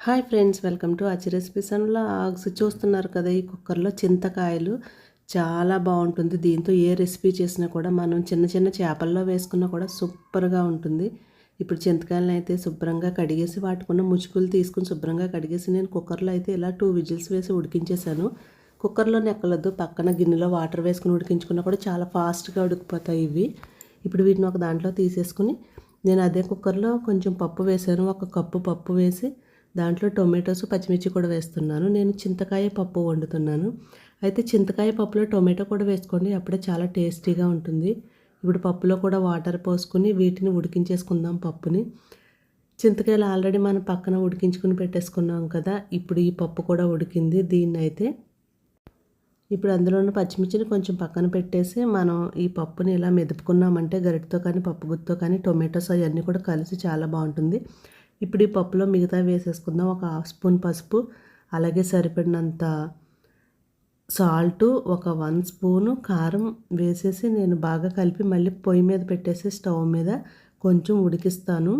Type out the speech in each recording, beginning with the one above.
Hi friends, welcome to Achi recipes and vlogs. చూస్తున్నారు కదా, ఈ కుక్కర్లో చింతకాయలు చాలా బాగుంటుంది. దీంతో ఏ రెసిపీ చేసినా కూడా మనం చిన్న చిన్న చేపల్లో వేసుకున్నా కూడా సూపర్గా ఉంటుంది. ఇప్పుడు చింతకాయలను అయితే శుభ్రంగా కడిగేసి వాటికున్న ముచ్చుకులు తీసుకుని శుభ్రంగా కడిగేసి నేను కుక్కర్లో అయితే ఇలా 2 విజిల్స్ వేసి ఉడికించేసాను. కుక్కర్లో నెక్కలొద్దు, పక్కన గిన్నెలో వాటర్ వేసుకుని ఉడికించుకున్నా కూడా చాలా ఫాస్ట్గా ఉడికిపోతాయి ఇవి. ఇప్పుడు వీటిని ఒక దాంట్లో తీసేసుకుని నేను అదే కుక్కర్లో కొంచెం పప్పు వేసాను. 1 కప్పు పప్పు వేసి దాంట్లో టొమాటోస్, పచ్చిమిర్చి కూడా వేస్తున్నాను. నేను చింతకాయ పప్పు వండుతున్నాను. అయితే చింతకాయ పప్పులో టొమాటో కూడా వేసుకోండి, అప్పుడే చాలా టేస్టీగా ఉంటుంది. ఇప్పుడు పప్పులో కూడా వాటర్ పోసుకుని వీటిని ఉడికించేసుకుందాం పప్పుని. చింతకాయలు ఆల్రెడీ మనం పక్కన ఉడికించుకుని పెట్టేసుకున్నాం కదా, ఇప్పుడు ఈ పప్పు కూడా ఉడికింది. దీన్నైతే ఇప్పుడు అందులో ఉన్న పచ్చిమిర్చిని కొంచెం పక్కన పెట్టేసి మనం ఈ పప్పుని ఇలా మెదుపుకున్నామంటే గరిటతో కానీ పప్పు గుత్తితో కానీ టొమాటోస్ అవన్నీ కూడా కలిసి చాలా బాగుంటుంది. ఇప్పుడు ఈ పప్పులో మిగతా వేసేసుకుందాం. 1 హాఫ్ స్పూన్ పసుపు, అలాగే సరిపడినంత సాల్టు, 1 స్పూను కారం వేసేసి నేను బాగా కలిపి మళ్ళీ పొయ్యి మీద పెట్టేసి స్టవ్ మీద కొంచెం ఉడికిస్తాను.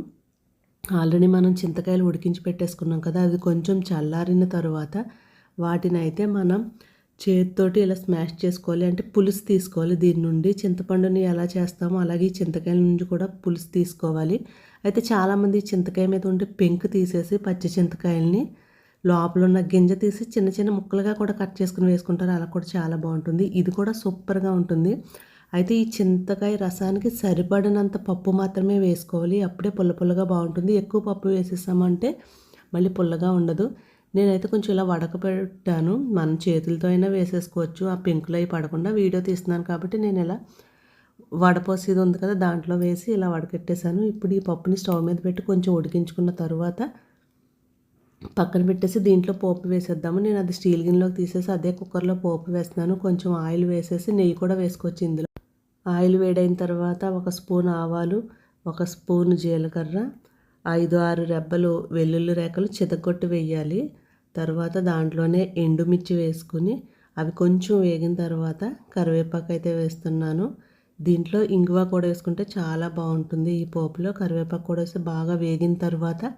ఆల్రెడీ మనం చింతకాయలు ఉడికించి పెట్టేసుకున్నాం కదా, అవి కొంచెం చల్లారిన తర్వాత వాటిని అయితే మనం చేతితోటి ఇలా స్మాష్ చేసుకోవాలి. అంటే పులుసు తీసుకోవాలి. దీని నుండి చింతపండుని ఎలా చేస్తామో అలాగే చింతకాయల నుంచి కూడా పులుసు తీసుకోవాలి. అయితే చాలామంది చింతకాయ మీద ఉండే పెంకు తీసేసి పచ్చి చింతకాయల్ని లోపల ఉన్న గింజ తీసి చిన్న చిన్న ముక్కలుగా కూడా కట్ చేసుకుని వేసుకుంటారు. అలా కూడా చాలా బాగుంటుంది. ఇది కూడా సూపర్గా ఉంటుంది. అయితే ఈ చింతకాయ రసానికి సరిపడినంత పప్పు మాత్రమే వేసుకోవాలి, అప్పుడే పుల్ల పుల్లగా బాగుంటుంది. ఎక్కువ పప్పు వేసేసామంటే మళ్ళీ పుల్లగా ఉండదు. నేనైతే కొంచెం ఇలా వడకపెట్టాను. మన చేతులతో అయినా వేసేసుకోవచ్చు, ఆ పెంకులు అవి పడకుండా. వీడియో తీస్తున్నాను కాబట్టి నేను ఇలా వడపోసేది ఉంది కదా, దాంట్లో వేసి ఇలా వడకెట్టేశాను. ఇప్పుడు ఈ పప్పుని స్టవ్ మీద పెట్టి కొంచెం ఉడికించుకున్న తర్వాత పక్కన పెట్టేసి దీంట్లో పోపు వేసేద్దాము. నేను అది స్టీల్ గిన్నెలోకి తీసేసి అదే కుక్కర్లో పోపు వేస్తున్నాను. కొంచెం ఆయిల్ వేసేసి నెయ్యి కూడా వేసుకోవచ్చు ఇందులో. ఆయిల్ వేడైన తర్వాత 1 స్పూన్ ఆవాలు, 1 స్పూన్ జీలకర్ర, 5-6 రెబ్బలు వెల్లుల్లి రేఖలు చితగొట్టి వేయాలి. తర్వాత దాంట్లోనే ఎండుమిర్చి వేసుకుని అవి కొంచెం వేగిన తర్వాత కరివేపాకు అయితే వేస్తున్నాను. దీంట్లో ఇంగువ కూడా వేసుకుంటే చాలా బాగుంటుంది. ఈ పోపులో కరివేపాకు కూడా వేసి బాగా వేగిన తర్వాత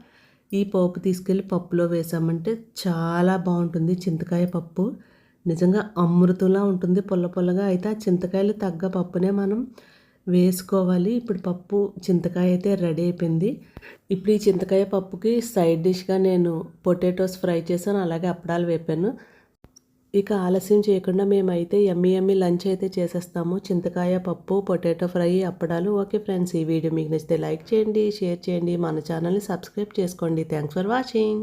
ఈ పోపు తీసుకెళ్ళి పప్పులో వేసామంటే చాలా బాగుంటుంది. చింతకాయ పప్పు నిజంగా అమృతంలా ఉంటుంది, పుల్ల పుల్లగా. అయితే ఆ చింతకాయలు తగ్గ పప్పునే మనం వేసుకోవాలి. ఇప్పుడు పప్పు చింతకాయ అయితే రెడీ అయిపోయింది. ఇప్పుడు ఈ చింతకాయ పప్పుకి సైడ్ డిష్గా నేను పొటాటోస్ ఫ్రై చేశాను, అలాగే అప్పడాలు వేపాను. ఇక ఆలస్యం చేయకుండా మేమైతే యమ్మీ యమ్మీ లంచ్ అయితే చేసేస్తాము. చింతకాయ పప్పు, పొటాటో ఫ్రై, అప్పడాలు. ఓకే ఫ్రెండ్స్, ఈ వీడియో మీకు నచ్చితే లైక్ చేయండి, షేర్ చేయండి, మన ఛానల్ని సబ్స్క్రైబ్ చేసుకోండి. Thanks for watching.